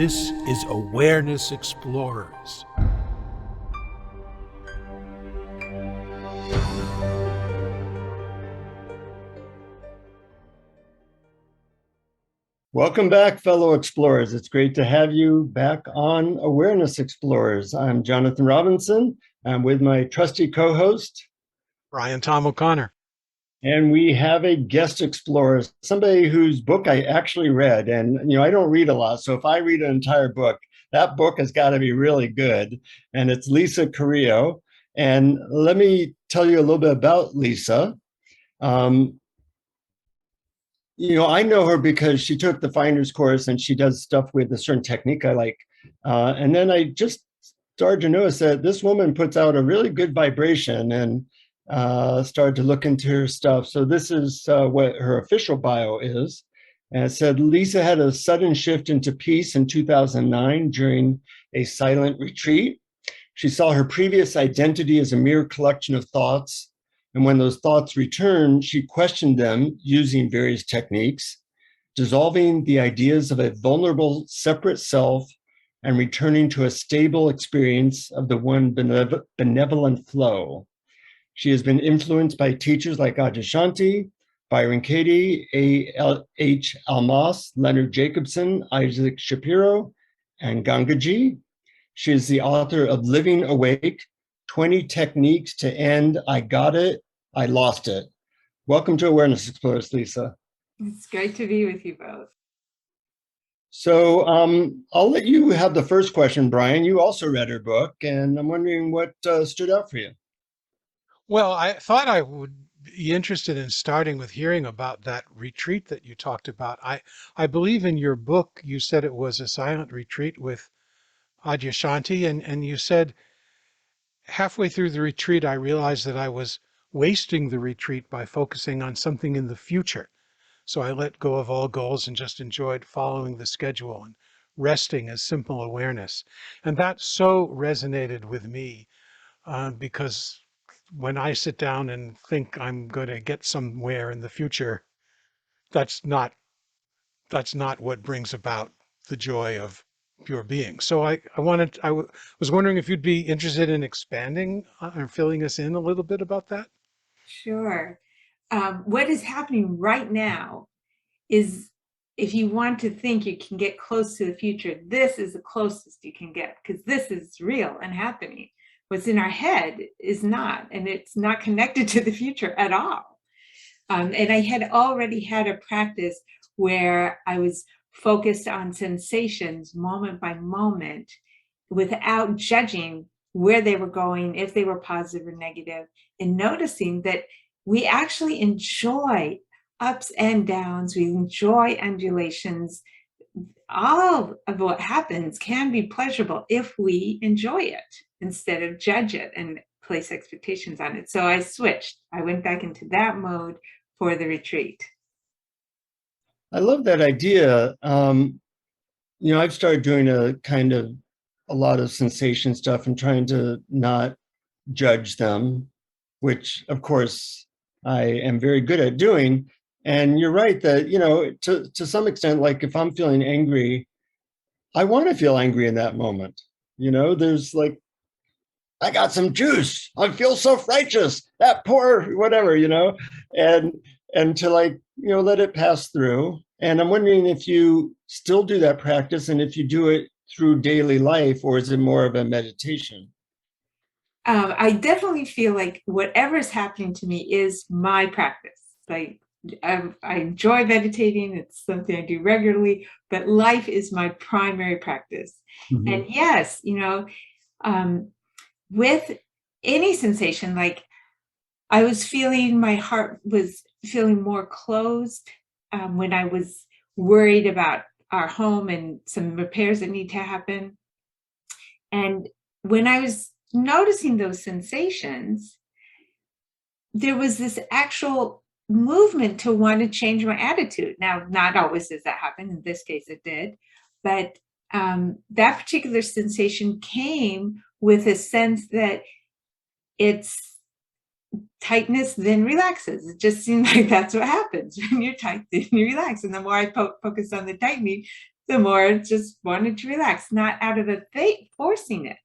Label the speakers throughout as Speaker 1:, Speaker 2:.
Speaker 1: This is Awareness Explorers.
Speaker 2: Welcome back, fellow explorers. It's great to have you back on Awareness Explorers. I'm Jonathan Robinson. I'm with my trusty co-host,
Speaker 1: BrianTomO'Connor.
Speaker 2: and we have a guest explorer, somebody whose book I actually read. And, I don't read a lot, so if I read an entire book, that book has got to be really good. And it's Lisa Carrillo. And let me tell you a little bit about Lisa. I know her because she took the finder's course and she does stuff with a certain technique I like. And then I just started to notice that this woman puts out a really good vibration, and started to look into her stuff. So this is what her official bio is. And it said, Lisa had a sudden shift into peace in 2009 during a silent retreat. She saw her previous identity as a mere collection of thoughts. And when those thoughts returned, she questioned them using various techniques, dissolving the ideas of a vulnerable, separate self and returning to a stable experience of the one benevolent flow. She has been influenced by teachers like Adyashanti, Byron Katie, A.H. Almas, Leonard Jacobson, Isaac Shapiro, and Gangaji. She is the author of Living Awake, 20 Techniques to End I Got It, I Lost It. Welcome to Awareness Explorers, Lisa.
Speaker 3: It's great to be with you both.
Speaker 2: So I'll let you have the first question, Brian. You also read her book, and I'm wondering what stood out for you.
Speaker 1: Well, I thought I would be interested in starting with hearing about that retreat that you talked about. I believe in your book, you said it was a silent retreat with Adyashanti, and you said halfway through the retreat, I realized that I was wasting the retreat by focusing on something in the future. So I let go of all goals and just enjoyed following the schedule and resting as simple awareness. And that so resonated with me because when I sit down and think I'm going to get somewhere in the future, that's not what brings about the joy of pure being. So I was wondering if you'd be interested in expanding or filling us in a little bit about that.
Speaker 3: Sure. What is happening right now is, if you want to think you can get close to the future, this is the closest you can get, because this is real and happening. What's in our head is not, and it's not connected to the future at all. And I had already had a practice where I was focused on sensations moment by moment without judging where they were going, if they were positive or negative, and noticing that we actually enjoy ups and downs, we enjoy undulations. All of what happens can be pleasurable if we enjoy it instead of judge it and place expectations on it. So I switched. I went back into that mode for the retreat.
Speaker 2: I love that idea. I've started doing a lot of sensation stuff and trying to not judge them, which of course I am very good at doing. And you're right that, to some extent, like if I'm feeling angry, I want to feel angry in that moment. There's like, I got some juice. I feel so righteous. That poor whatever, and to let it pass through. And I'm wondering if you still do that practice and if you do it through daily life, or is it more of a meditation?
Speaker 3: I definitely feel like whatever is happening to me is my practice. Like I enjoy meditating. It's something I do regularly, but life is my primary practice. Mm-hmm. And yes, with any sensation, like I was feeling my heart was feeling more closed when I was worried about our home and some repairs that need to happen. And when I was noticing those sensations, there was this actual movement to want to change my attitude. Now, not always does that happen. In this case, it did. But that particular sensation came with a sense that it's tightness then relaxes. It just seemed like that's what happens. When you're tight, then you relax. And the more I focused on the tightening, the more it just wanted to relax, not out of a forcing it.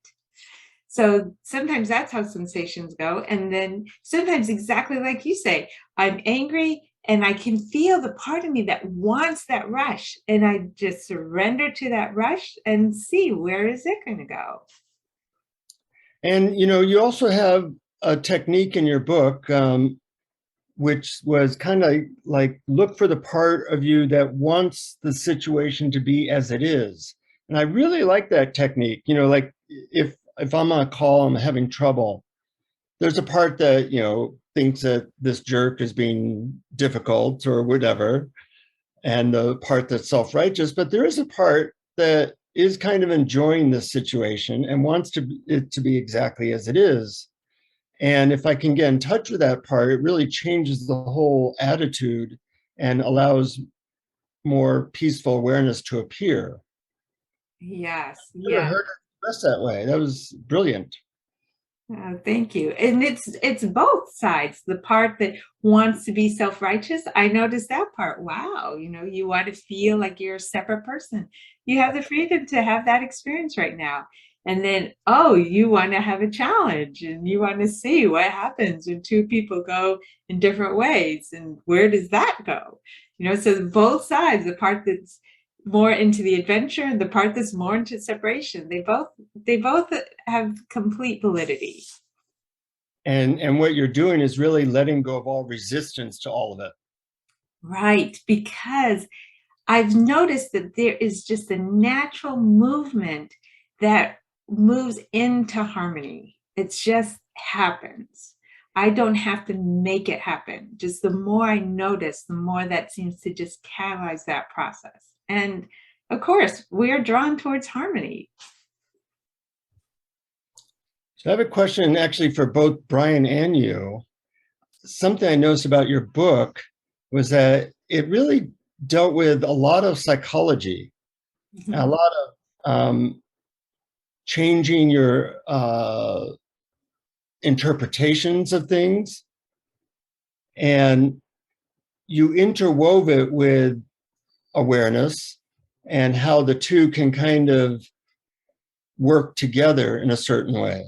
Speaker 3: So sometimes that's how sensations go. And then sometimes exactly like you say, I'm angry and I can feel the part of me that wants that rush. And I just surrender to that rush and see, where is it going to go?
Speaker 2: And, you also have a technique in your book, which was kind of like, look for the part of you that wants the situation to be as it is. And I really like that technique. Like if I'm on a call, I'm having trouble, there's a part that, thinks that this jerk is being difficult or whatever, and the part that's self-righteous, but there is a part that is kind of enjoying this situation and wants it to be exactly as it is. And if I can get in touch with that part, it really changes the whole attitude and allows more peaceful awareness to appear.
Speaker 3: Yes,
Speaker 2: Never
Speaker 3: yes.
Speaker 2: heard it expressed that way. That was brilliant.
Speaker 3: Oh, thank you. And it's both sides. The part that wants to be self-righteous, I noticed that part. Wow, you want to feel like you're a separate person. You have the freedom to have that experience right now. And then, oh, you want to have a challenge and you want to see what happens when two people go in different ways and where does that go? So both sides, the part that's more into the adventure and the part that's more into separation, they both have complete validity.
Speaker 2: And what you're doing is really letting go of all resistance to all of it.
Speaker 3: Right, because I've noticed that there is just a natural movement that moves into harmony. It just happens. I don't have to make it happen. Just the more I notice, the more that seems to just catalyze that process. And of course, we're drawn towards harmony.
Speaker 2: So I have a question actually for both Brian and you. Something I noticed about your book was that it really dealt with a lot of psychology,
Speaker 3: Mm-hmm.
Speaker 2: a lot of changing your interpretations of things. And you interwove it with awareness and how the two can kind of work together in a certain way.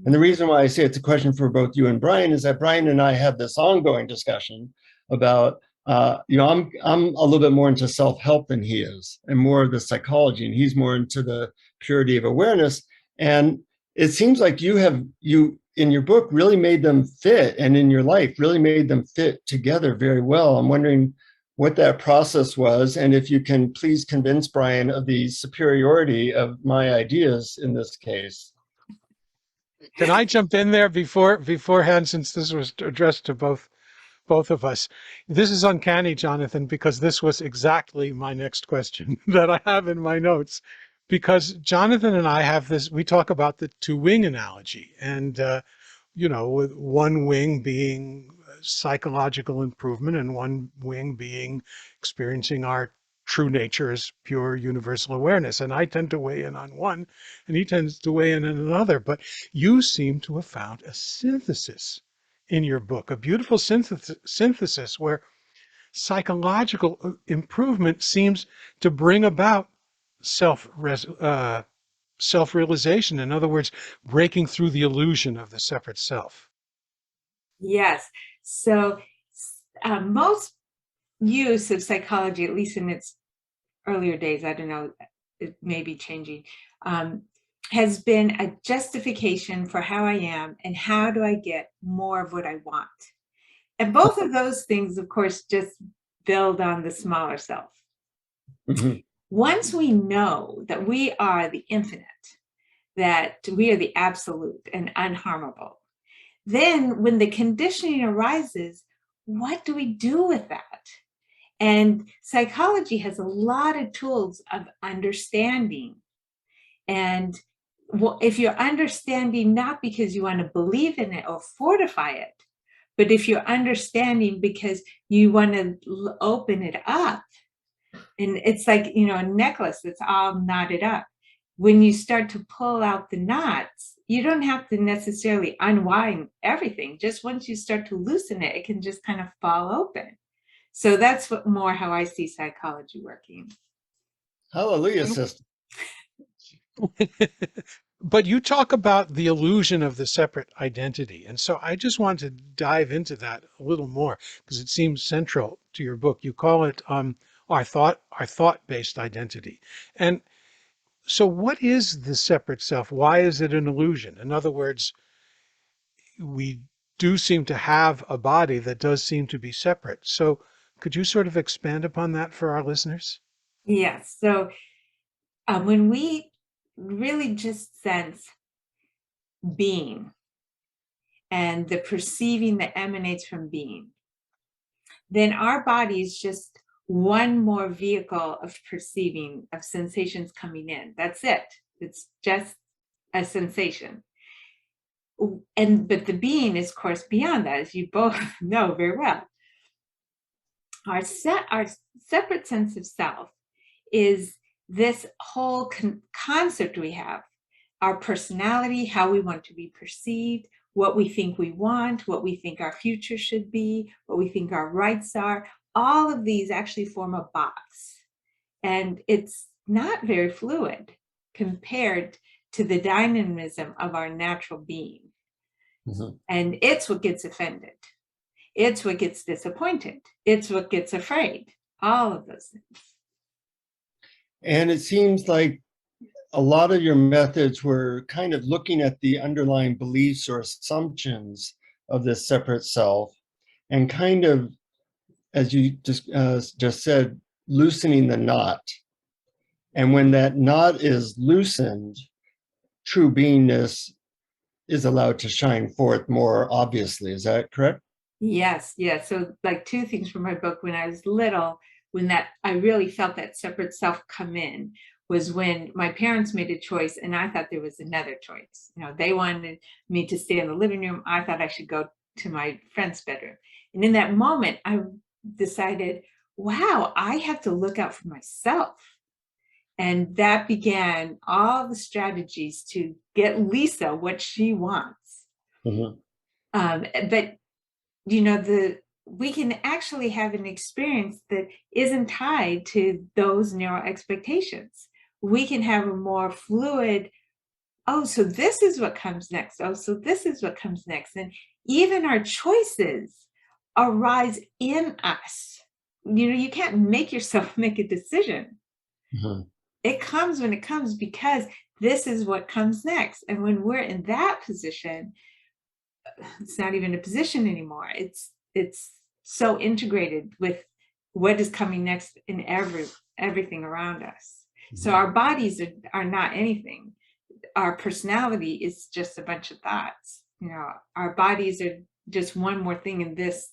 Speaker 2: And the reason why I say it's a question for both you and Brian is that Brian and I have this ongoing discussion about, I'm a little bit more into self-help than he is, and more of the psychology, and he's more into the purity of awareness. And it seems like you in your book really made them fit, and in your life really made them fit together very well. I'm wondering what that process was, and if you can please convince Brian of the superiority of my ideas in this case.
Speaker 1: Can I jump in there beforehand, since this was addressed to both of us? This is uncanny, Jonathan, because this was exactly my next question that I have in my notes. Because Jonathan and I have this, we talk about the two-wing analogy, and with one wing being psychological improvement and one wing being experiencing our true nature as pure universal awareness. And I tend to weigh in on one, and he tends to weigh in on another. But you seem to have found a synthesis in your book, a beautiful synthesis where psychological improvement seems to bring about self-realization. In other words, breaking through the illusion of the separate self.
Speaker 3: Yes. So most use of psychology, at least in its earlier days, I don't know, it may be changing, has been a justification for how I am and how do I get more of what I want. And both of those things, of course, just build on the smaller self.
Speaker 2: Mm-hmm.
Speaker 3: Once we know that we are the infinite, that we are the absolute and unharmable, then when the conditioning arises, what do we do with that? And psychology has a lot of tools of understanding. And if you're understanding not because you want to believe in it or fortify it, but if you're understanding because you want to open it up, and it's like, a necklace that's all knotted up. When you start to pull out the knots, you don't have to necessarily unwind everything. Just once you start to loosen it, it can just kind of fall open. So that's how I see psychology working.
Speaker 2: Hallelujah, sister.
Speaker 1: But you talk about the illusion of the separate identity. And so I just want to dive into that a little more because it seems central to your book. You call it our thought-based identity. And so what is the separate self? Why is it an illusion? In other words, we do seem to have a body that does seem to be separate. So could you sort of expand upon that for our listeners?
Speaker 3: Yes. So when we really just sense being and the perceiving that emanates from being, then our body is just one more vehicle of perceiving, of sensations coming in. That's it. It's just a sensation. But the being is, of course, beyond that, as you both know very well. Our separate sense of self is this whole concept we have, our personality, how we want to be perceived, what we think we want, what we think our future should be, what we think our rights are. All of these actually form a box. And it's not very fluid compared to the dynamism of our natural being. Mm-hmm. And it's what gets offended. It's what gets disappointed. It's what gets afraid. All of those things.
Speaker 2: And it seems like a lot of your methods were kind of looking at the underlying beliefs or assumptions of this separate self and kind of, as you just said, loosening the knot. And when that knot is loosened, true beingness is allowed to shine forth more obviously. Is that correct?
Speaker 3: Yes, yes. So like two things from my book. When I was little, when I really felt that separate self come in was when my parents made a choice and I thought there was another choice. You know, they wanted me to stay in the living room. I thought I should go to my friend's bedroom. And in that moment, I decided, wow, I have to look out for myself. And that began all the strategies to get Lisa what she wants. Mm-hmm. But, you know, we can actually have an experience that isn't tied to those narrow expectations. We can have a more fluid, oh, so this is what comes next. Oh, so this is what comes next. And even our choices arise in us. You know, you can't make yourself make a decision. Mm-hmm. It comes when it comes because this is what comes next. And when we're in that position, it's not even a position anymore. It's so integrated with what is coming next in everything around us. Mm-hmm. So our bodies are not anything. Our personality is just a bunch of thoughts. You know, our bodies are just one more thing in this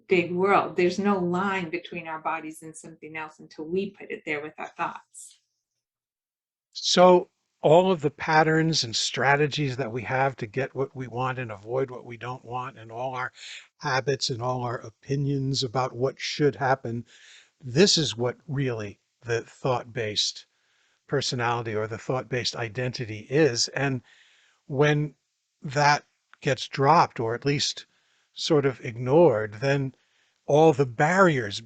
Speaker 3: big world. There's no line between our bodies and something else until we put it there with our thoughts.
Speaker 1: So all of the patterns and strategies that we have to get what we want and avoid what we don't want, and all our habits and all our opinions about what should happen, this is what really the thought-based personality or the thought-based identity is. And when that gets dropped, or at least sort of ignored, then all the barriers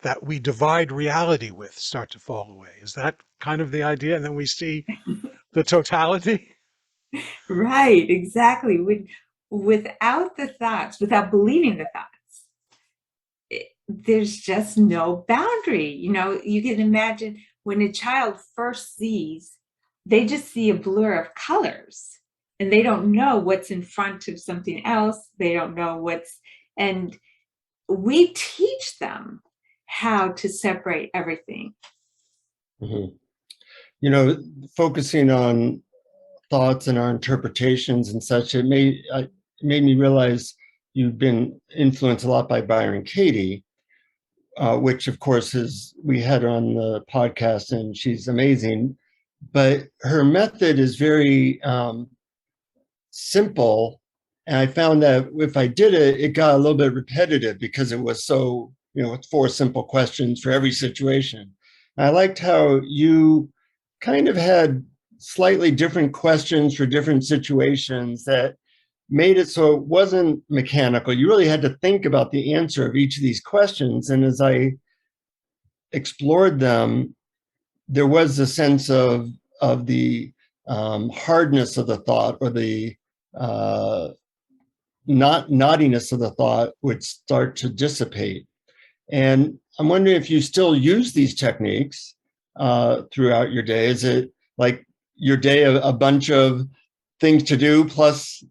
Speaker 1: that we divide reality with start to fall away. Is that kind of the idea? And then we see the totality?
Speaker 3: Right, exactly. Without the thoughts, without believing the thoughts, there's just no boundary. You know, you can imagine when a child first sees, they just see a blur of colors and they don't know what's in front of something else. They don't know and we teach them how to separate everything.
Speaker 2: Mm-hmm. You know, focusing on thoughts and our interpretations and such, it made me realize you've been influenced a lot by Byron Katie, which of course we had her on the podcast and she's amazing, but her method is very simple. And I found that if I did it, it got a little bit repetitive because it was so, you know, 4 simple questions for every situation. And I liked how you kind of had slightly different questions for different situations that made it so it wasn't mechanical. You really had to think about the answer of each of these questions. And as I explored them, there was a sense of the hardness of the thought, or the naughtiness of the thought would start to dissipate. And I'm wondering if you still use these techniques throughout your day. Is it like your day a bunch of things to do plus,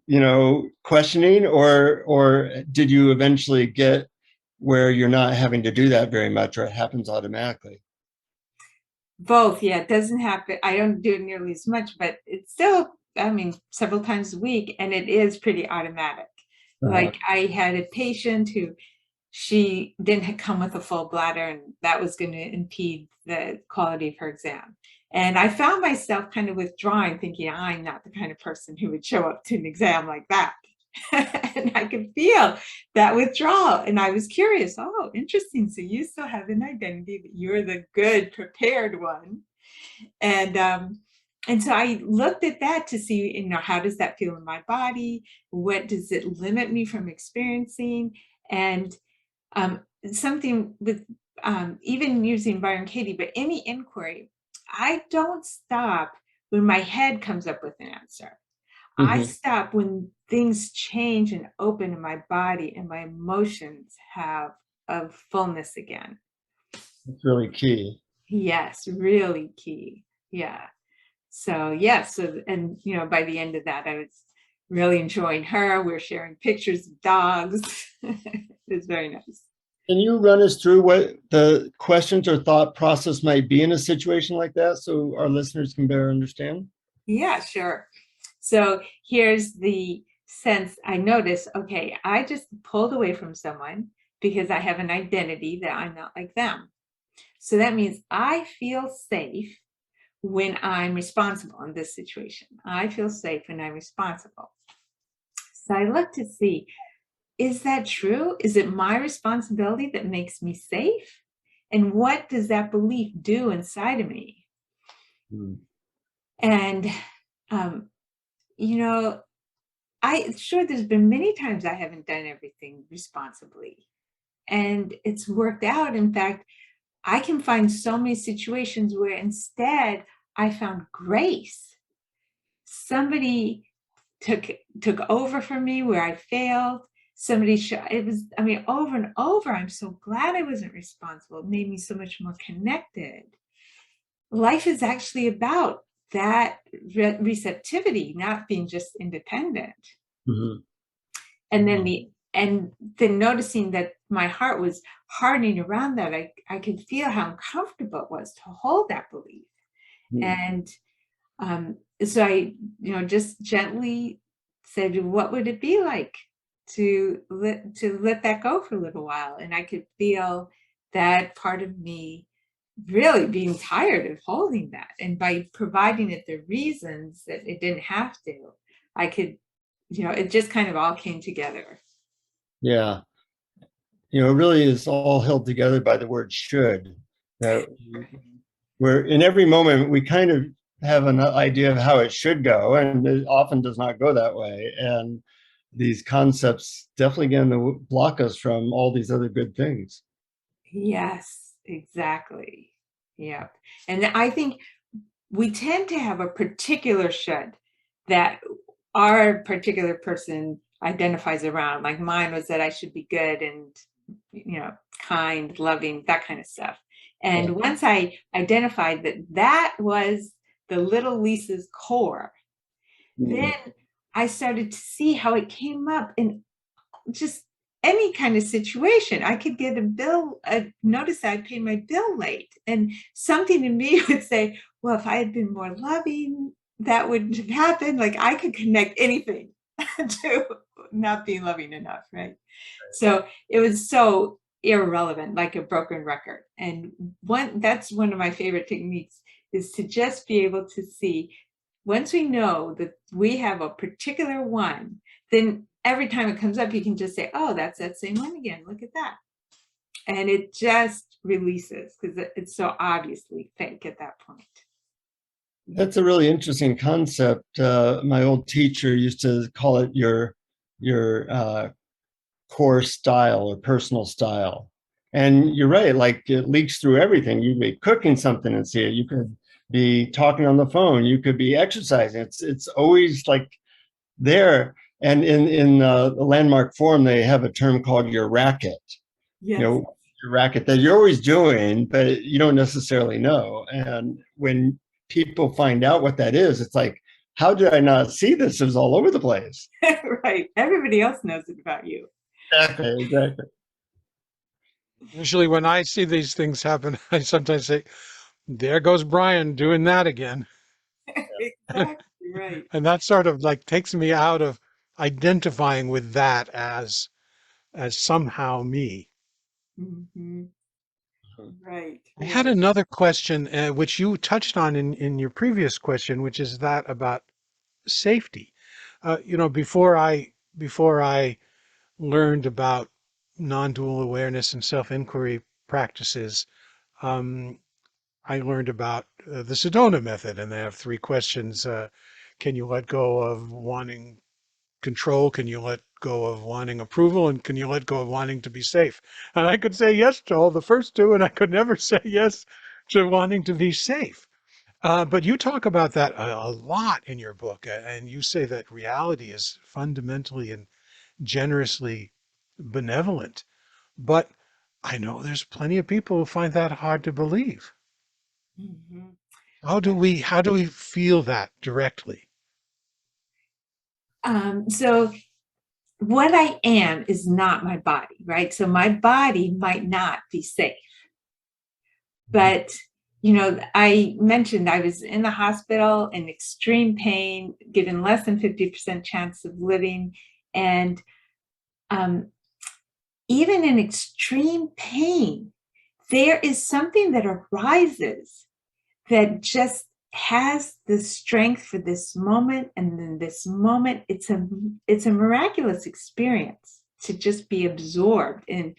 Speaker 2: questioning, or did you eventually get where you're not having to do that very much, or it happens automatically?
Speaker 3: Both, yeah, it doesn't happen. I don't do it nearly as much, but it's still, I mean, several times a week, and it is pretty automatic. Like I had a patient who she didn't come with a full bladder, and that was going to impede the quality of her exam. And I found myself kind of withdrawing, thinking I'm not the kind of person who would show up to an exam like that. And I could feel that withdrawal. And I was curious, oh, interesting. So you still have an identity that you're the good, prepared one. And so I looked at that to see, how does that feel in my body? What does it limit me from experiencing? And something with even using Byron Katie, but any inquiry, I don't stop when my head comes up with an answer. I stop when things change and open in my body and my emotions have a fullness again.
Speaker 2: It's really key.
Speaker 3: Yes, really key. Yeah. So, yeah. So, and, by the end of that, I was really enjoying her. We're sharing pictures of dogs. It was very nice.
Speaker 2: Can you run us through what the questions or thought process might be in a situation like that so our listeners can better understand?
Speaker 3: Yeah, sure. So here's the sense I noticed, okay, I just pulled away from someone because I have an identity that I'm not like them. So that means I feel safe when I'm responsible in this situation. I feel safe when I'm responsible. So I look to see, is that true? Is it my responsibility that makes me safe? And what does that belief do inside of me? And, there's been many times I haven't done everything responsibly, and it's worked out. In fact, I can find so many situations where instead I found grace. Somebody took over for me where I failed. Somebody over and over. I'm so glad I wasn't responsible. It made me so much more connected. Life is actually about that receptivity, not being just independent. And then noticing that my heart was hardening around that, I could feel how uncomfortable it was to hold that belief. And so I, just gently said, what would it be like to let that go for a little while? And I could feel that part of me really being tired of holding that. And by providing it the reasons that it didn't have to, I could, it just kind of all came together.
Speaker 2: Yeah. It really is all held together by the word should. That where in every moment we kind of have an idea of how it should go, and it often does not go that way. And these concepts definitely going to block us from all these other good things.
Speaker 3: Yes, exactly. Yeah. And I think we tend to have a particular should that our particular person identifies around. Like mine was that I should be good and, kind, loving, that kind of stuff. And once I identified that was the little Lisa's core, then I started to see how it came up in just any kind of situation. I could get a notice that I paid my bill late, and something in me would say, well, if I had been more loving, that wouldn't have happened. Like I could connect anything to not being loving enough, right? So it was so irrelevant, like a broken record. And that's one of my favorite techniques, is to just be able to see, once we know that we have a particular one, then every time it comes up, you can just say, oh, that's that same one again. Look at that. And it just releases, because it's so obviously fake at that point.
Speaker 2: That's a really interesting concept. My old teacher used to call it your core style or personal style. And you're right, like it leaks through everything. You could be cooking something and see it. You could be talking on the phone. You could be exercising. It's always like there. And in the Landmark Forum, they have a term called your racket. You
Speaker 3: Yes.
Speaker 2: know, your racket that you're always doing, but you don't necessarily know. And when people find out what that is, it's like, how did I not see this? It was all over the place.
Speaker 3: Right. Everybody else knows it about you.
Speaker 2: Exactly, exactly.
Speaker 1: Usually when I see these things happen, I sometimes say, there goes Brian doing that again.
Speaker 3: Exactly right.
Speaker 1: And that sort of like takes me out of identifying with that as somehow me.
Speaker 3: Hmm. Right.
Speaker 1: I had
Speaker 3: Right.
Speaker 1: another question, which you touched on in your previous question, which is that about safety. Before I learned about non-dual awareness and self-inquiry practices, um, I learned about the Sedona method, and they have three questions. Can you let go of wanting control? Can you let go of wanting approval? And can you let go of wanting to be safe? And I could say yes to all the first two, and I could never say yes to wanting to be safe. But you talk about that a lot in your book, and you say that reality is fundamentally and generously benevolent. But I know there's plenty of people who find that hard to believe.
Speaker 3: Hmm.
Speaker 1: How do we feel that directly?
Speaker 3: So what I am is not my body, right? So my body might not be safe. But, I mentioned I was in the hospital in extreme pain, given less than 50% chance of living. And um, even in extreme pain, there is something that arises that just has the strength for this moment. And then this moment, it's a miraculous experience to just be absorbed in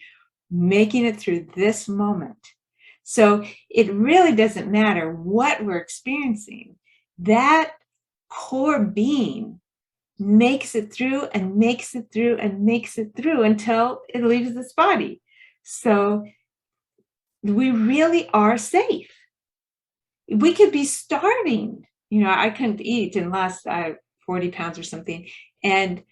Speaker 3: making it through this moment. So it really doesn't matter what we're experiencing. That core being makes it through and makes it through and makes it through until it leaves this body. So we really are safe. We could be starving. I couldn't eat and lost 40 pounds or something. And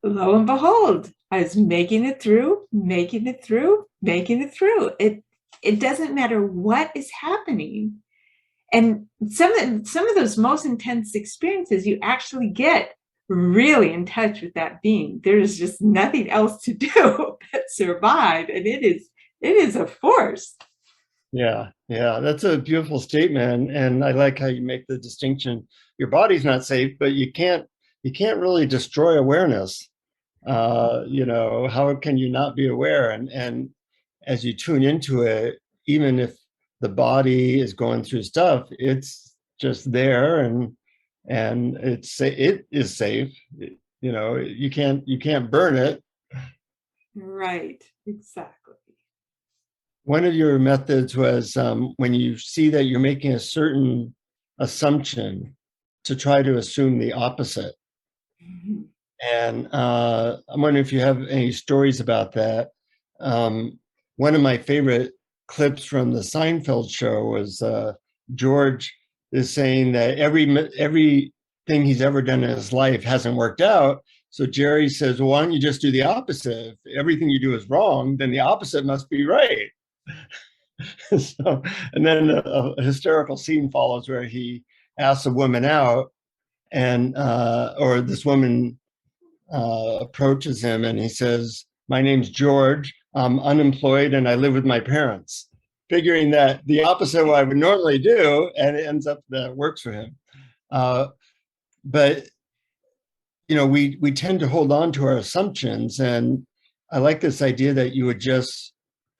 Speaker 3: lo and behold, I was making it through, making it through, making it through. It doesn't matter what is happening. And some of those most intense experiences, you actually get really in touch with that being. There's just nothing else to do but survive. And it is a force.
Speaker 2: Yeah, yeah, that's a beautiful statement, and I like how you make the distinction. Your body's not safe, but you can't really destroy awareness. How can you not be aware? And as you tune into it, even if the body is going through stuff, it's just there, and it is safe. You can't burn it.
Speaker 3: Right, exactly.
Speaker 2: One of your methods was when you see that you're making a certain assumption to try to assume the opposite.
Speaker 3: Mhm.
Speaker 2: And I'm wondering if you have any stories about that. One of my favorite clips from the Seinfeld show was George is saying that everything he's ever done in his life hasn't worked out. So Jerry says, well, why don't you just do the opposite? If everything you do is wrong, then the opposite must be right. So, and then a hysterical scene follows where he asks a woman out, and or this woman approaches him and he says, my name's George, I'm unemployed and I live with my parents, figuring that the opposite of what I would normally do, and it ends up that it works for him. But we tend to hold on to our assumptions, and I like this idea that you would just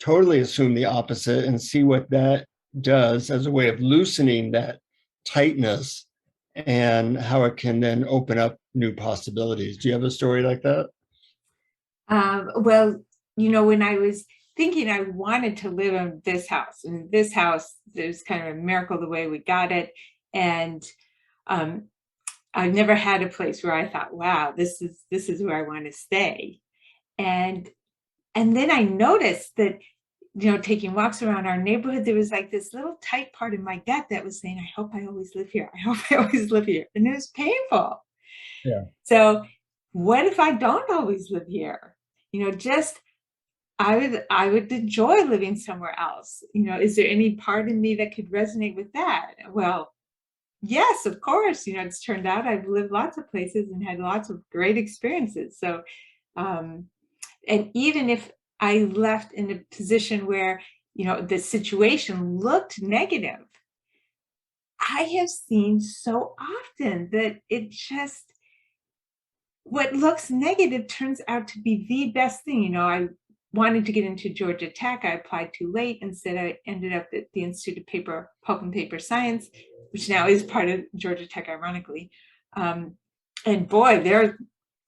Speaker 2: totally assume the opposite and see what that does as a way of loosening that tightness and how it can then open up new possibilities. Do you have a story like that?
Speaker 3: Well, when I was thinking I wanted to live in this house, and this house, there's kind of a miracle the way we got it. And um, I've never had a place where I thought, wow, this is where I want to stay. And And then I noticed that, taking walks around our neighborhood, there was like this little tight part in my gut that was saying, I hope I always live here. I hope I always live here. And it was painful.
Speaker 2: Yeah.
Speaker 3: So what if I don't always live here? Just I would enjoy living somewhere else. Is there any part in me that could resonate with that? Well, yes, of course. It's turned out I've lived lots of places and had lots of great experiences. So, um, and even if I left in a position where, the situation looked negative, I have seen so often that it just, what looks negative turns out to be the best thing. I wanted to get into Georgia Tech. I applied too late. Instead, I ended up at the Institute of Pulp and Paper Science, which now is part of Georgia Tech, ironically. And boy, their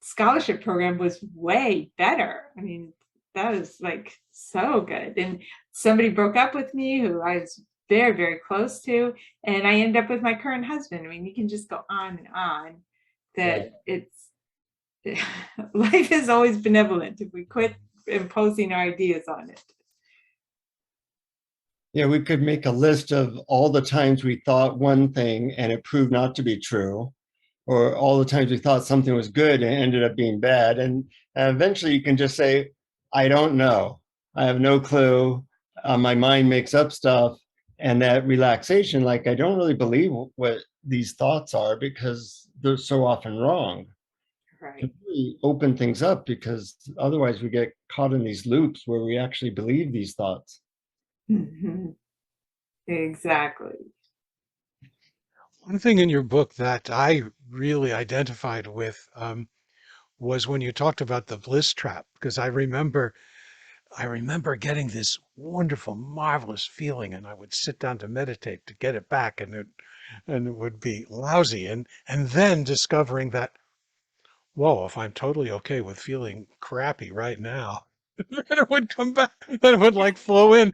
Speaker 3: scholarship program was way better. I mean, that was like so good. And somebody broke up with me who I was very, very close to, and I ended up with my current husband. I mean, you can just go on and on. That it's life is always benevolent if we quit imposing our ideas on it.
Speaker 2: Yeah, we could make a list of all the times we thought one thing and it proved not to be true, or all the times we thought something was good and it ended up being bad. And eventually you can just say, I don't know. I have no clue. My mind makes up stuff. And that relaxation, like, I don't really believe what these thoughts are because they're so often wrong. To
Speaker 3: Right.
Speaker 2: really open things up, because otherwise we get caught in these loops where we actually believe these thoughts.
Speaker 3: Mhm. Exactly.
Speaker 1: One thing in your book that I really identified with was when you talked about the bliss trap, because I remember getting this wonderful, marvelous feeling, and I would sit down to meditate to get it back, and it would be lousy, and then discovering that, whoa, if I'm totally okay with feeling crappy right now, then it would come back, then it would like flow in.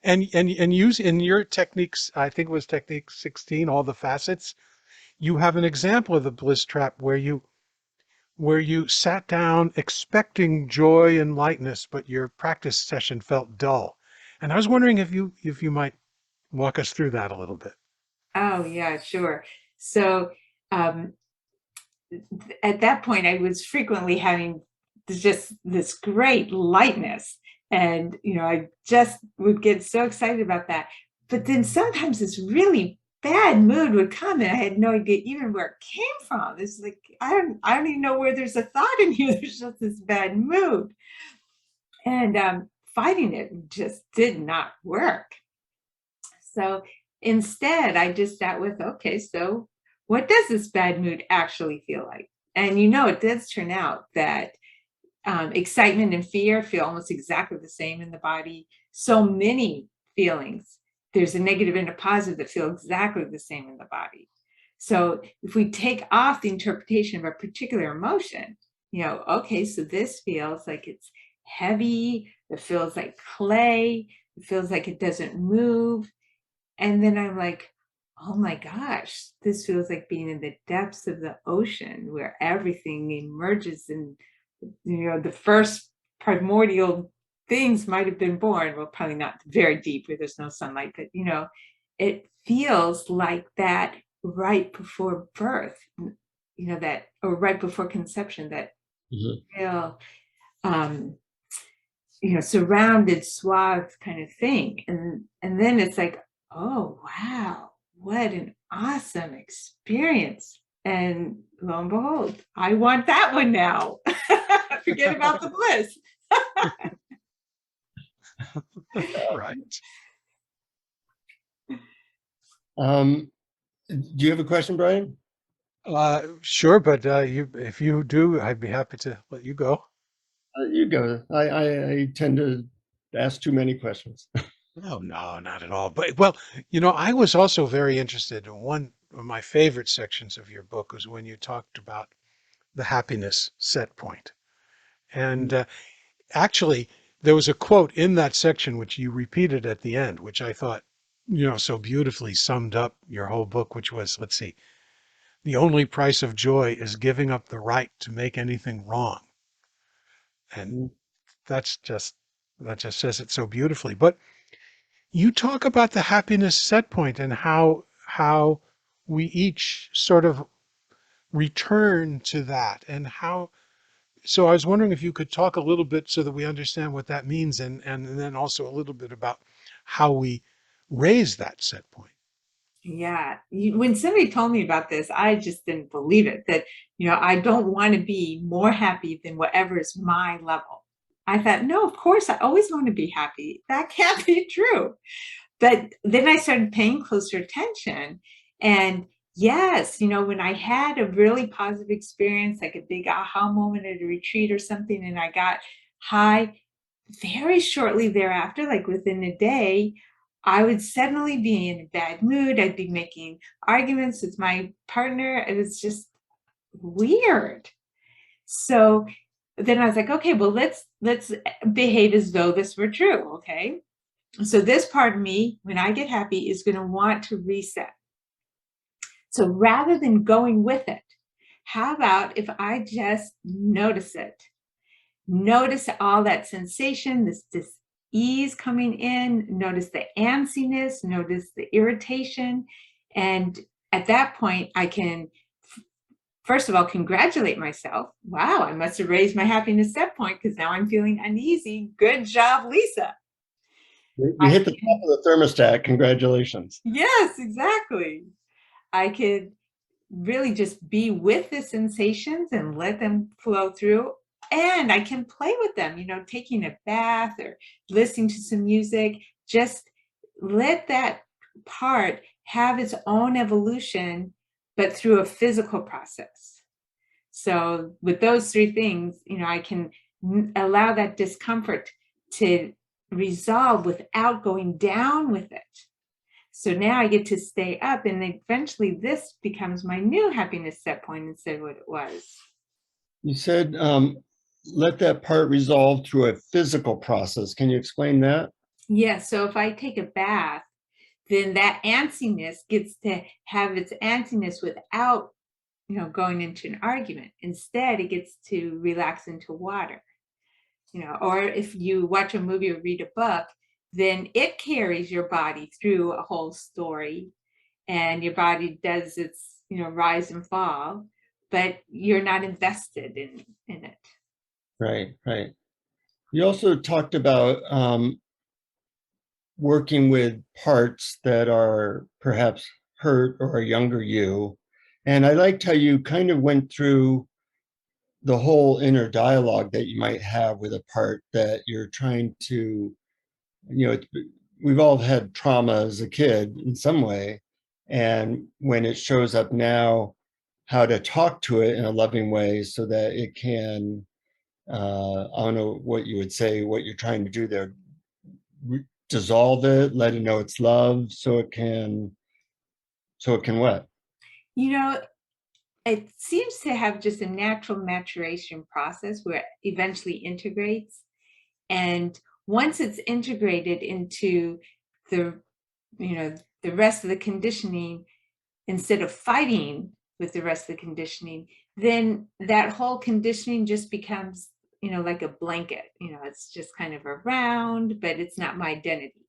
Speaker 1: And use in your techniques, I think it was technique 16, all the facets. You have an example of the bliss trap where you sat down expecting joy and lightness, but your practice session felt dull. And I was wondering if you might walk us through that a little bit.
Speaker 3: Oh, yeah, sure. So um, at that point, I was frequently having just this great lightness. And, I just would get so excited about that. But then sometimes this really bad mood would come and I had no idea even where it came from. It's like, I don't even know where there's a thought in here. There's just this bad mood. And fighting it just did not work. So instead, I just sat with, okay, so what does this bad mood actually feel like? And it does turn out that excitement and fear feel almost exactly the same in the body. So many feelings, there's a negative and a positive that feel exactly the same in the body. So if we take off the interpretation of a particular emotion, okay, so this feels like it's heavy, it feels like clay, it feels like it doesn't move. And then I'm like, oh my gosh, this feels like being in the depths of the ocean where everything emerges and, the first primordial things might have been born. Well, probably not very deep where there's no sunlight, but, it feels like that right before birth, that, or right before conception, that
Speaker 2: Mhm.
Speaker 3: real, um, surrounded, swathed kind of thing. And then it's like, oh wow, what an awesome experience. And lo and behold, I want that one now. Forget about the bliss.
Speaker 1: Right.
Speaker 2: Do you have a question, Brian?
Speaker 1: Sure, but if you do, I'd be happy to let you go.
Speaker 2: You go. I tend to ask too many questions.
Speaker 1: Oh, no, not at all. But well, I was also very interested in one of my favorite sections of your book was when you talked about the happiness set point. And actually, there was a quote in that section which you repeated at the end, which I thought, so beautifully summed up your whole book, which was, let's see, the only price of joy is giving up the right to make anything wrong. And that's just, that just says it so beautifully. But you talk about the happiness set point and how we each sort of return to that, and how, so I was wondering if you could talk a little bit so that we understand what that means, and then also a little bit about how we raise that set point.
Speaker 3: Yeah. When somebody told me about this, I just didn't believe it, that, I don't want to be more happy than whatever is my level. I thought, no, of course, I always want to be happy. That can't be true. But then I started paying closer attention. And yes, when I had a really positive experience, like a big aha moment at a retreat or something, and I got high, very shortly thereafter, like within a day, I would suddenly be in a bad mood. I'd be making arguments with my partner. It was just weird. So then I was like, okay, well, let's behave as though this were true. Okay. So this part of me, when I get happy, is going to want to reset. So rather than going with it, how about if I just notice it? Notice all that sensation, this ease coming in, notice the antsiness, notice the irritation. And at that point, I can, first of all, congratulate myself. Wow, I must have raised my happiness set point because now I'm feeling uneasy. Good job, Lisa.
Speaker 2: You hit the top of the thermostat. Congratulations.
Speaker 3: Yes, exactly. I could really just be with the sensations and let them flow through. And I can play with them, taking a bath or listening to some music. Just let that part have its own evolution, but through a physical process. So with those three things, I can allow that discomfort to resolve without going down with it. So now I get to stay up, and eventually this becomes my new happiness set point instead of what it was.
Speaker 2: You said let that part resolve through a physical process. Can you explain that?
Speaker 3: Yeah, so if I take a bath, then that antsiness gets to have its antsiness without, going into an argument. Instead, it gets to relax into water. Or if you watch a movie or read a book, then it carries your body through a whole story, and your body does its, rise and fall, but you're not invested in it.
Speaker 2: Right, right. You also talked about working with parts that are perhaps hurt or a younger you. And I liked how you kind of went through the whole inner dialogue that you might have with a part that you're trying to, we've all had trauma as a kid in some way. And when it shows up now, how to talk to it in a loving way so that it can, I don't know what you would say, what you're trying to do there, dissolve it, let it know it's love, so it can what?
Speaker 3: It seems to have just a natural maturation process where it eventually integrates. And once it's integrated into the, the rest of the conditioning, instead of fighting with the rest of the conditioning, then that whole conditioning just becomes, like a blanket. It's just kind of around, but it's not my identity.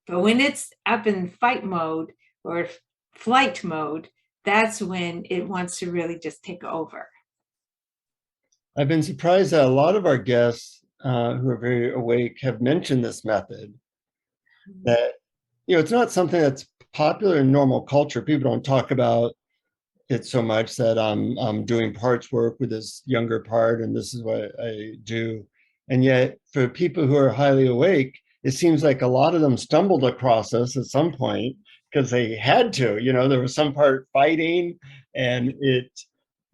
Speaker 3: But when it's up in fight mode or flight mode, that's when it wants to really just take over.
Speaker 2: I've been surprised that a lot of our guests who are very awake have mentioned this method. That, it's not something that's popular in normal culture. People don't talk about it so much, that I'm doing parts work with this younger part and this is what I do. And yet for people who are highly awake, it seems like a lot of them stumbled across us at some point because they had to, there was some part fighting and it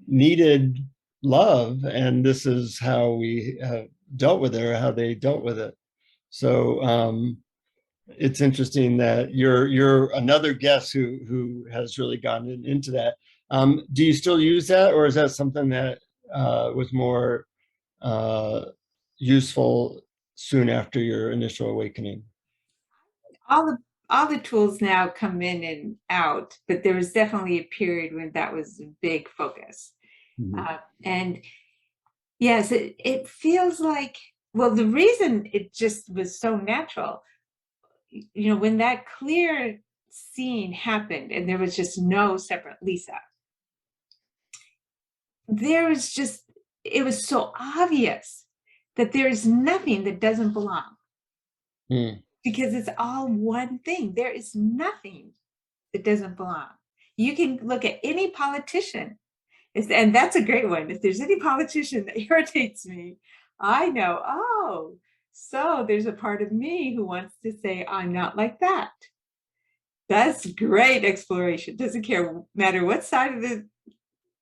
Speaker 2: needed love. And this is how we dealt with it, or how they dealt with it. So it's interesting that you're another guest who has really gotten into that. Do you still use that, or is that something that was more useful soon after your initial awakening?
Speaker 3: All the tools now come in and out, but there was definitely a period when that was a big focus.
Speaker 2: Mhm.
Speaker 3: And yes, it feels like well, the reason it just was so natural, when that clear scene happened and there was just no separate Lisa, there was just, it was so obvious that there is nothing that doesn't belong
Speaker 2: Mm.
Speaker 3: because it's all one thing. There is nothing that doesn't belong. You can look at any politician, and that's a great one. If there's any politician that irritates me, I know, oh, so there's a part of me who wants to say, I'm not like that. That's great exploration. Doesn't matter what side of the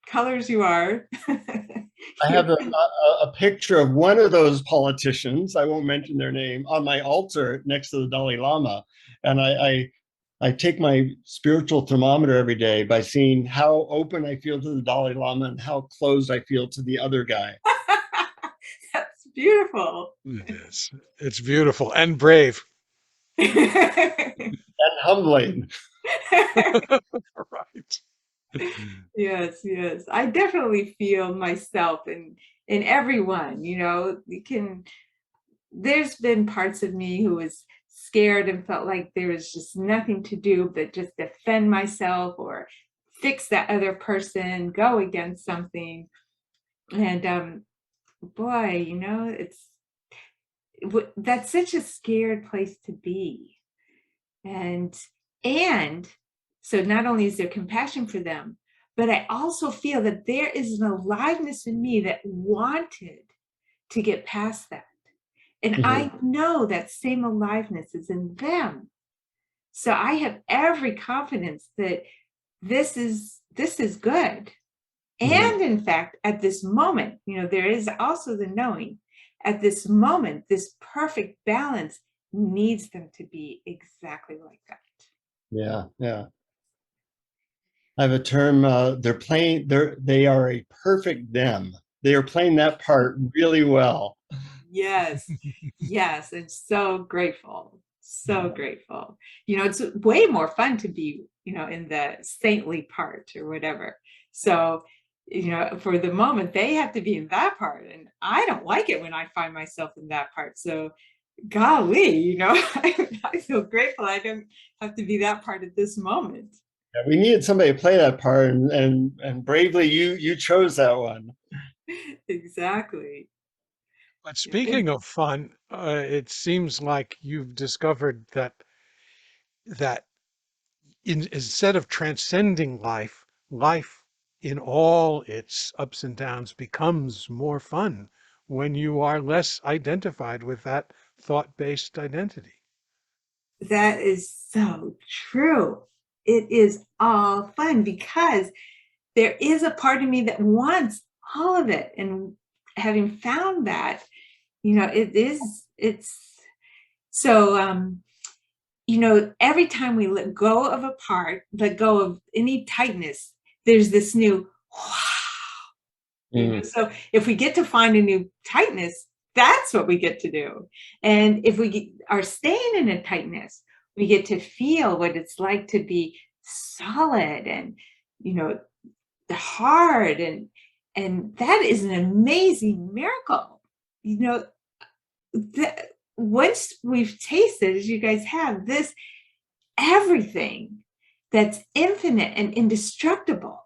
Speaker 3: colors you are.
Speaker 2: I have a picture of one of those politicians, I won't mention their name, on my altar next to the Dalai Lama. And I take my spiritual thermometer every day by seeing how open I feel to the Dalai Lama and how closed I feel to the other guy.
Speaker 3: That's beautiful.
Speaker 1: It is. It's beautiful and brave.
Speaker 2: And humbling.
Speaker 1: Right.
Speaker 3: Yes, yes. I definitely feel myself in everyone, there's been parts of me who was scared and felt like there was just nothing to do but just defend myself or fix that other person, go against something. And boy, that's such a scared place to be. And so not only is there compassion for them, but I also feel that there is an aliveness in me that wanted to get past that. And I know that same aliveness is in them. So I have every confidence that this is good. And in fact, at this moment, there is also the knowing at this moment, this perfect balance needs them to be exactly like that.
Speaker 2: Yeah, yeah. I have a term, they are a perfect them. They are playing that part really well.
Speaker 3: Yes, yes, and so grateful, so grateful. It's way more fun to be, in the saintly part or whatever. So, for the moment, they have to be in that part, and I don't like it when I find myself in that part. So, golly, I feel grateful I don't have to be that part at this moment.
Speaker 2: Yeah, we needed somebody to play that part, and bravely you chose that one.
Speaker 3: Exactly.
Speaker 1: But
Speaker 3: Yeah.
Speaker 1: speaking of fun, it seems like you've discovered that instead of transcending life, life in all its ups and downs becomes more fun when you are less identified with that thought-based identity.
Speaker 3: That is so true. It is all fun because there is a part of me that wants all of it. And having found that, it's so, every time we let go of a part, let go of any tightness, there's this new wow. So if we get to find a new tightness, that's what we get to do. And if we are staying in a tightness, we get to feel what it's like to be solid and, hard. And that is an amazing miracle. That once we've tasted, as you guys have, this everything that's infinite and indestructible,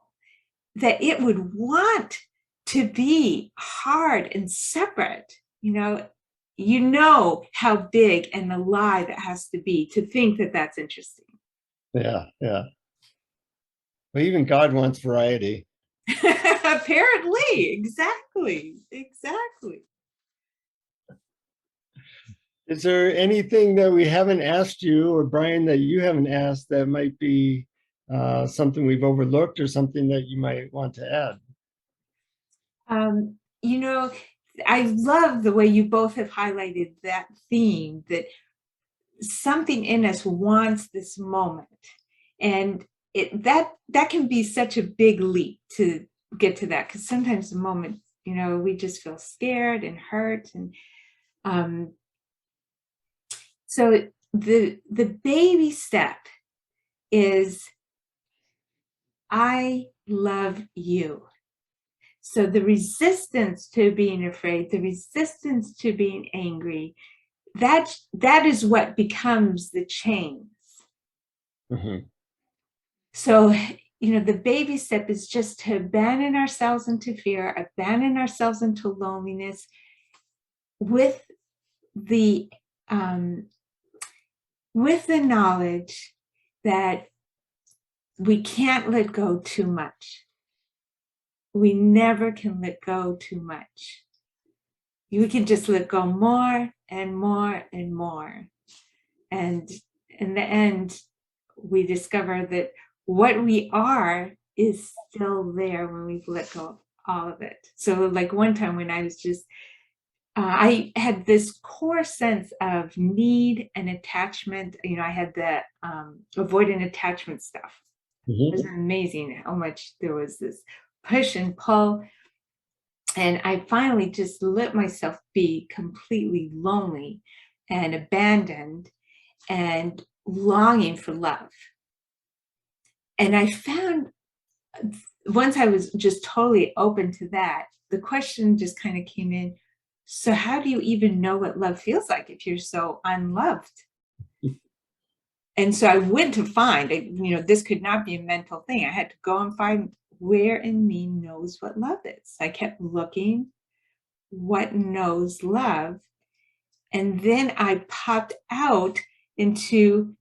Speaker 3: that it would want to be hard and separate, how big and alive it has to be to think that that's interesting.
Speaker 2: Yeah, yeah. Well, even God wants variety.
Speaker 3: Apparently, exactly.
Speaker 2: Is there anything that we haven't asked you, or Brian, that you haven't asked that might be something we've overlooked or something that you might want to add?
Speaker 3: Um, you know, I love the way you both have highlighted that theme, that something in us wants this moment. And that can be such a big leap to get to that, because sometimes the moment, we just feel scared and hurt. And so the baby step is, I love you. So the resistance to being afraid, the resistance to being angry, that is what becomes the chains.
Speaker 2: Mm-hmm.
Speaker 3: So, the baby step is just to abandon ourselves into fear, abandon ourselves into loneliness with the knowledge that we can't let go too much. We never can let go too much. You can just let go more and more and more. And in the end, we discover that what we are is still there when we've let go of all of it. So like one time when I was just, I had this core sense of need and attachment. I had the avoidant attachment stuff. It was amazing how much there was this push and pull. And I finally just let myself be completely lonely and abandoned and longing for love. And I found once I was just totally open to that, the question just kind of came in. So how do you even know what love feels like if you're so unloved? And so I went to find, this could not be a mental thing. I had to go and find where in me knows what love is. I kept looking, what knows love? And then I popped out into,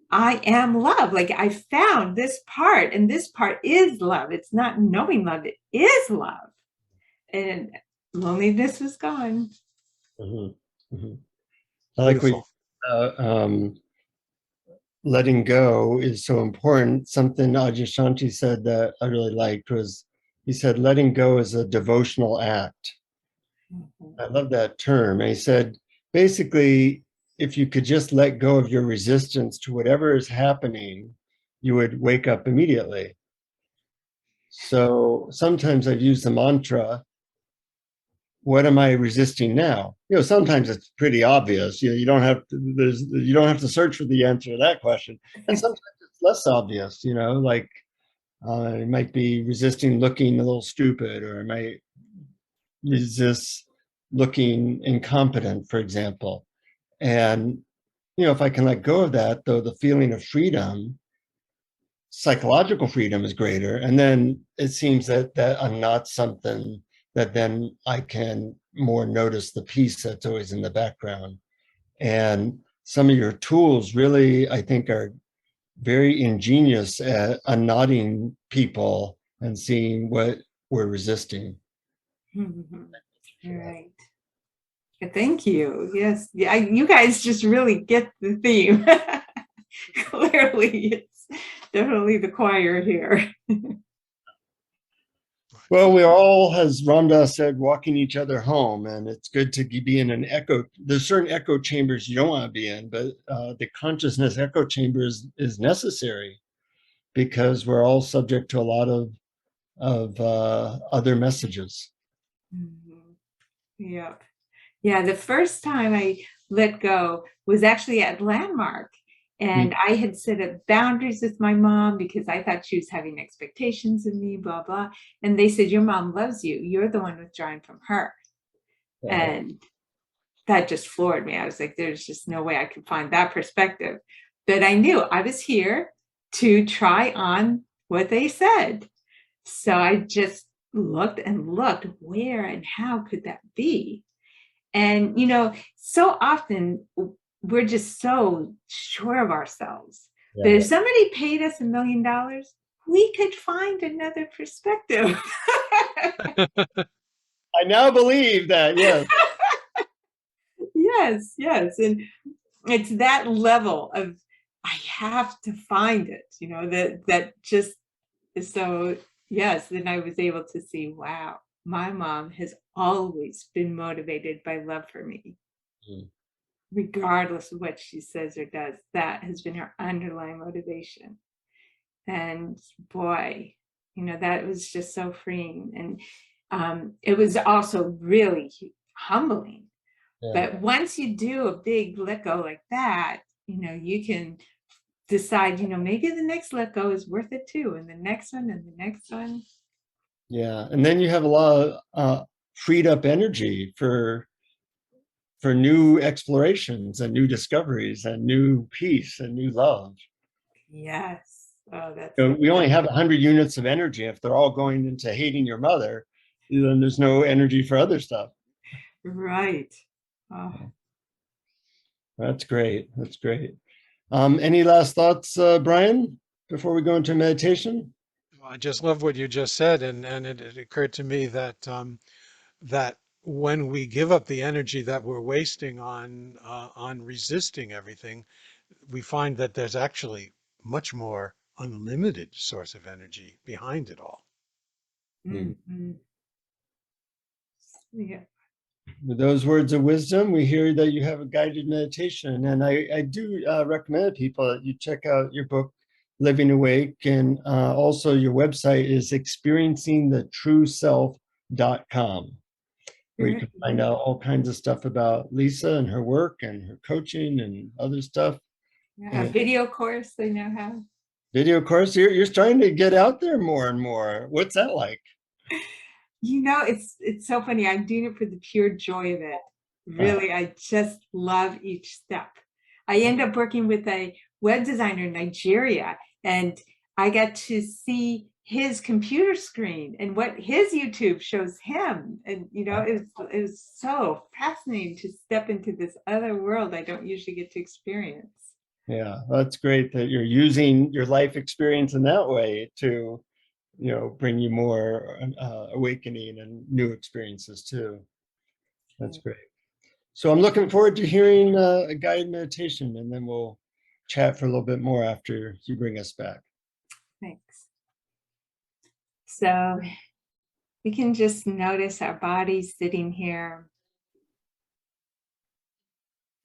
Speaker 3: I am love. Like I found this part, and this part is love. It's not knowing love, it is love. And loneliness was gone.
Speaker 2: Mm-hmm. Mm-hmm. I like
Speaker 1: Beautiful.
Speaker 2: letting go is so important. Something Adyashanti said that I really liked was, he said, letting go is a devotional act. I love that term. And he said, basically, if you could just let go of your resistance to whatever is happening, you would wake up immediately. So sometimes I've used the mantra, what am I resisting now? Sometimes it's pretty obvious. You don't have to search for the answer to that question. And sometimes it's less obvious, like I might be resisting looking a little stupid, or I might resist looking incompetent, for example. And, if I can let go of that, though, the feeling of freedom, psychological freedom is greater. And then it seems that I'm not something that then I can more notice the peace that's always in the background. And some of your tools really, I think, are very ingenious at unknotting people and seeing what we're resisting.
Speaker 3: Right. Thank you. Yes. Yeah, you guys just really get the theme. Clearly, it's definitely the choir here.
Speaker 2: Well, we all, as Ramdas said, walking each other home, and it's good to be in an echo. There's certain echo chambers you don't want to be in, but the consciousness echo chamber is necessary because we're all subject to a lot of other messages.
Speaker 3: Yeah. Yeah, the first time I let go was actually at Landmark. And I had set up boundaries with my mom because I thought she was having expectations of me, blah, blah. And they said, your mom loves you. You're the one withdrawing from her. And that just floored me. I was like, there's just no way I could find that perspective. But I knew I was here to try on what they said. So I just looked and looked, where and how could that be? And, so often we're just so sure of ourselves that if somebody paid us $1 million, we could find another perspective.
Speaker 2: I now believe that, yes.
Speaker 3: Yes. And it's that level of, I have to find it, that just is so, yes. Then I was able to see, wow, my mom has always been motivated by love for me. Regardless of what she says or does, that has been her underlying motivation. And boy, that was just so freeing. And it was also really humbling. But once you do a big let go like that, you can decide, maybe the next let go is worth it too. And the next one and the next one.
Speaker 2: Yeah, and then you have a lot of freed up energy for new explorations and new discoveries and new peace and new love.
Speaker 3: Yes. Oh, that's
Speaker 2: You know,
Speaker 3: it.
Speaker 2: we only have 100 units of energy. If they're all going into hating your mother, then there's no energy for other stuff.
Speaker 3: Right. Oh.
Speaker 2: That's great. That's great. Any last thoughts, Brian, before we go into meditation?
Speaker 1: I just love what you just said, and it occurred to me that that when we give up the energy that we're wasting on resisting everything, we find that there's actually much more unlimited source of energy behind it all.
Speaker 2: Hmm.
Speaker 3: Mm-hmm. Yeah.
Speaker 2: With those words of wisdom, we hear that you have a guided meditation. And I do recommend to people that you check out your book, Living Awake. And also, your website is experiencingthetrueself.com, where you
Speaker 3: Very
Speaker 2: can find out all kinds of stuff about Lisa and her work and her coaching and other stuff.
Speaker 3: Yeah, a
Speaker 2: And
Speaker 3: video course they now have.
Speaker 2: video course, you're starting to get out there more and more. What's that like?
Speaker 3: You know, it's so funny. I'm doing it for the pure joy of it. Really, I just love each step. I end up working with a web designer in Nigeria, and I got to see his computer screen and what his YouTube shows him. And you know, it was so fascinating to step into this other world I don't usually get to experience.
Speaker 2: Yeah, that's great that you're using your life experience in that way to, bring you more awakening and new experiences too. That's great. So I'm looking forward to hearing a guided meditation, and then we'll chat for a little bit more after you bring us back.
Speaker 3: Thanks. So we can just notice our bodies sitting here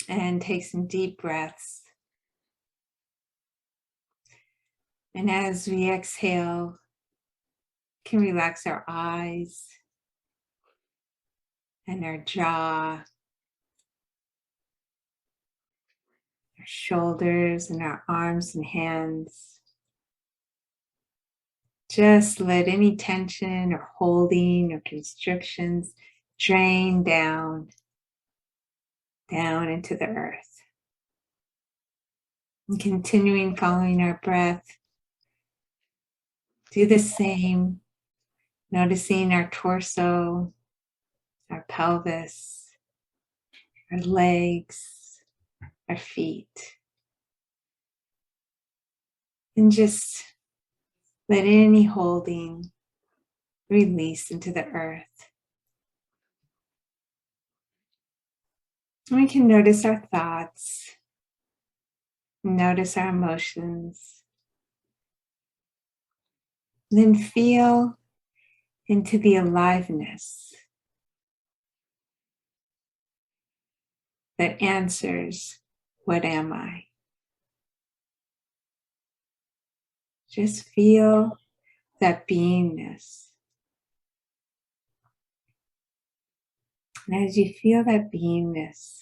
Speaker 3: and take some deep breaths. And as we exhale, can relax our eyes and our jaw, our shoulders and our arms and hands. Just let any tension or holding or constrictions drain down into the earth. And continuing following our breath, do the same, noticing our torso, our pelvis, our legs, our feet. And just let any holding release into the earth. And we can notice our thoughts, notice our emotions, then feel into the aliveness that answers, what am I? Just feel that beingness. And as you feel that beingness,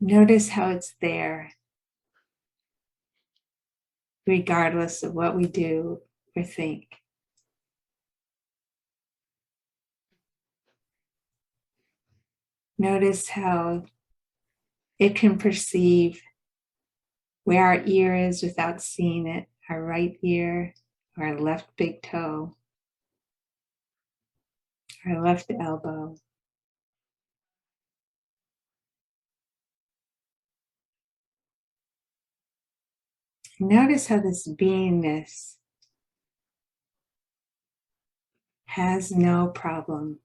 Speaker 3: notice how it's there, regardless of what we do or think. Notice how it can perceive where our ear is without seeing it, our right ear, or our left big toe, our left elbow. Notice how this beingness has no problem.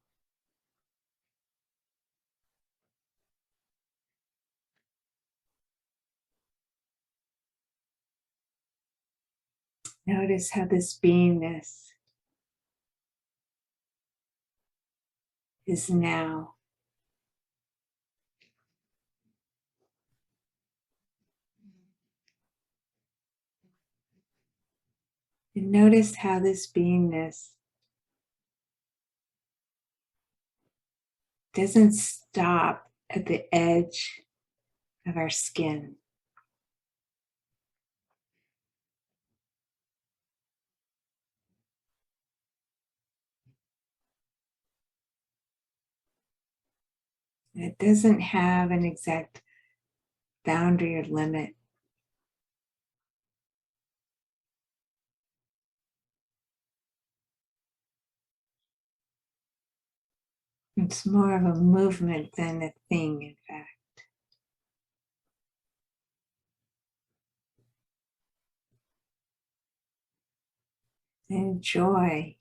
Speaker 3: Notice how this beingness is now. And notice how this beingness doesn't stop at the edge of our skin. It doesn't have an exact boundary or limit. It's more of a movement than a thing, in fact. Enjoy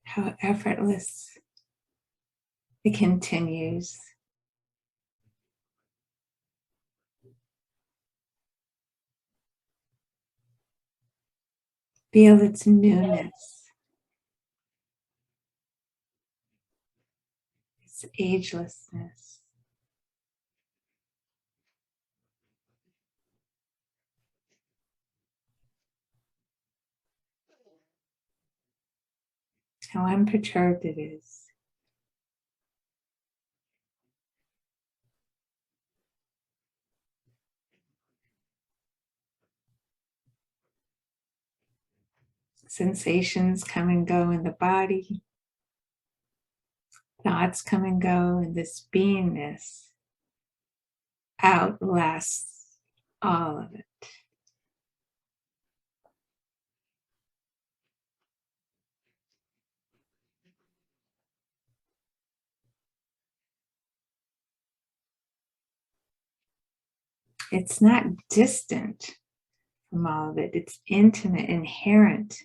Speaker 3: how effortless it continues. Feel its newness, its agelessness. How unperturbed it is. Sensations come and go in the body. Thoughts come and go, and this beingness outlasts all of it. It's not distant from all of it. It's intimate, inherent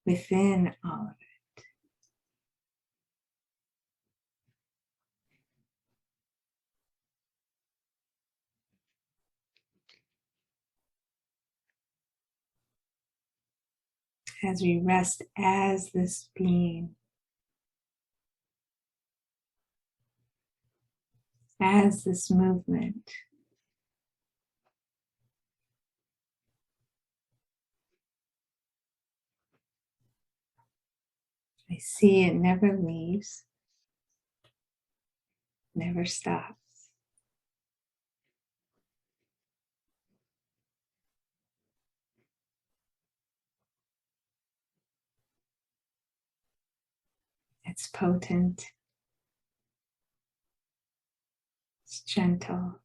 Speaker 3: within all of it. As we rest as this being, as this movement, I see it never leaves, never stops. It's potent, it's gentle.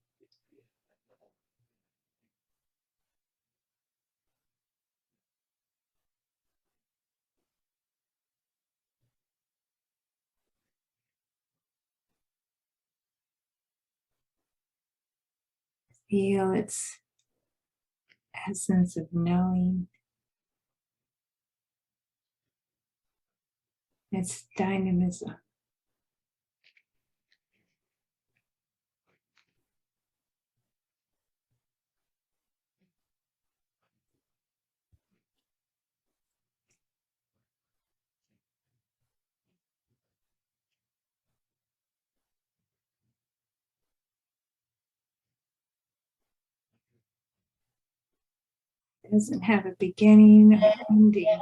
Speaker 3: Feel its essence of knowing, its dynamism. It doesn't have a beginning or ending.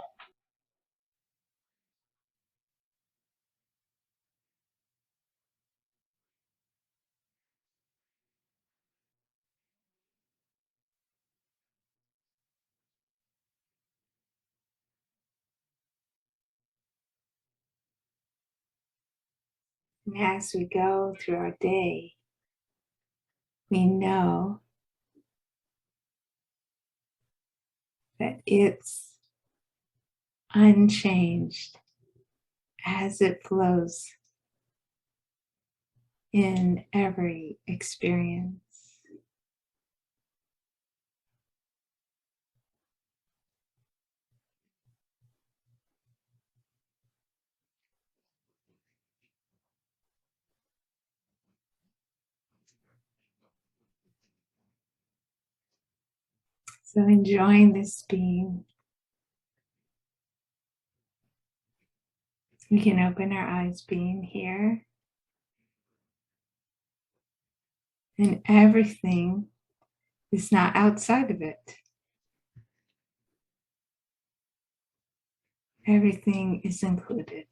Speaker 3: And as we go through our day, we know that it's unchanged as it flows in every experience. So enjoying this being, we can open our eyes being here, and everything is not outside of it. Everything is included.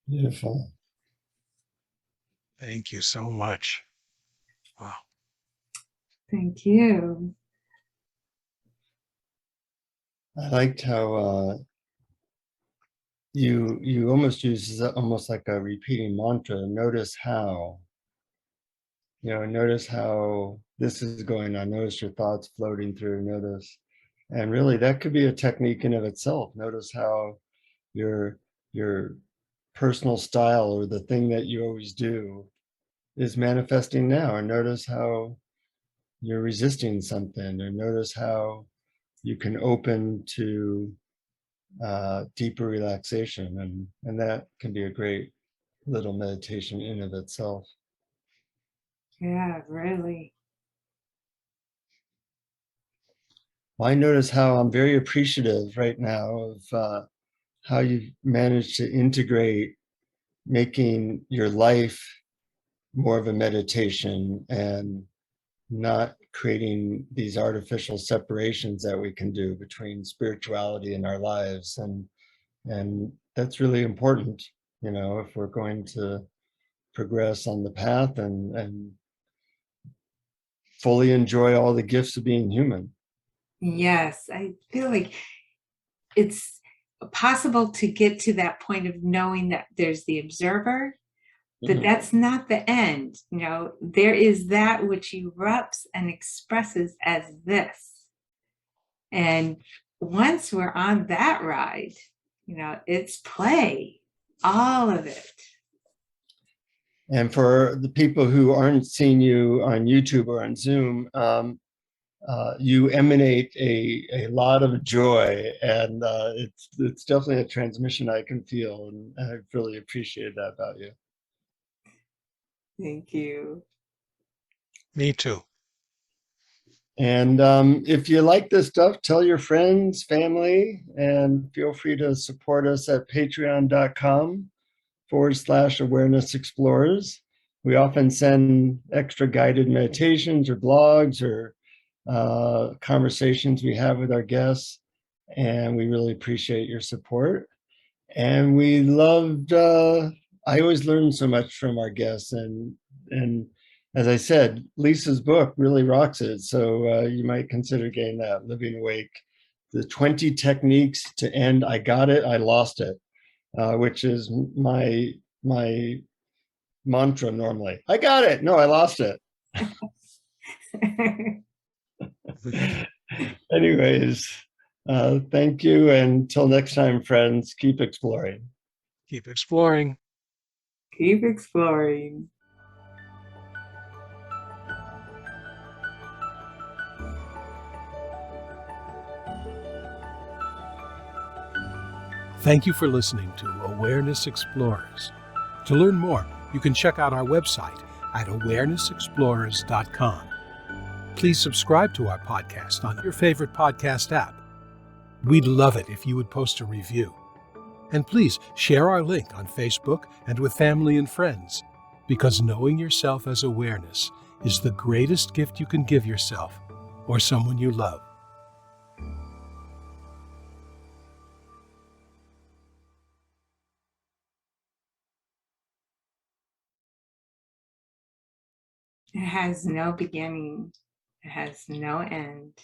Speaker 2: Beautiful.
Speaker 1: Thank you so much. Wow.
Speaker 3: Thank you.
Speaker 2: I liked how you almost use almost like a repeating mantra. Notice how this is going on. Notice your thoughts floating through. Notice, and really that could be a technique in of itself. Notice how your your personal style or the thing that you always do is manifesting now, and notice how you're resisting something, or notice how you can open to deeper relaxation, and that can be a great little meditation in of itself.
Speaker 3: Yeah, really.
Speaker 2: Well, I notice how I'm very appreciative right now of how you've managed to integrate making your life more of a meditation and not creating these artificial separations that we can do between spirituality and our lives, and that's really important, if we're going to progress on the path and fully enjoy all the gifts of being human.
Speaker 3: Yes, I feel like it's possible to get to that point of knowing that there's the observer, but that's not the end. There is that which erupts and expresses as this. And once we're on that ride, it's play, all of it.
Speaker 2: And for the people who aren't seeing you on YouTube or on Zoom, you emanate a lot of joy, and it's definitely a transmission I can feel, and I really appreciate that about you.
Speaker 3: Thank you.
Speaker 1: Me too.
Speaker 2: And if you like this stuff, tell your friends, family, and feel free to support us at patreon.com/awareness explorers. We often send extra guided meditations or blogs or conversations we have with our guests, and we really appreciate your support. And we loved, I always learn so much from our guests, and as I said, Lisa's book really rocks it. So you might consider getting that, Living Awake, the 20 techniques to end I got it, I lost it, which is my mantra normally. I got it. No, I lost it. Anyways, thank you. Until next time, friends, keep exploring.
Speaker 1: Keep exploring.
Speaker 3: Keep exploring.
Speaker 1: Thank you for listening to Awareness Explorers. To learn more, you can check out our website at awarenessexplorers.com. Please subscribe to our podcast on your favorite podcast app. We'd love it if you would post a review. And please share our link on Facebook and with family and friends, because knowing yourself as awareness is the greatest gift you can give yourself or someone you love.
Speaker 3: It has no beginning. It has no end.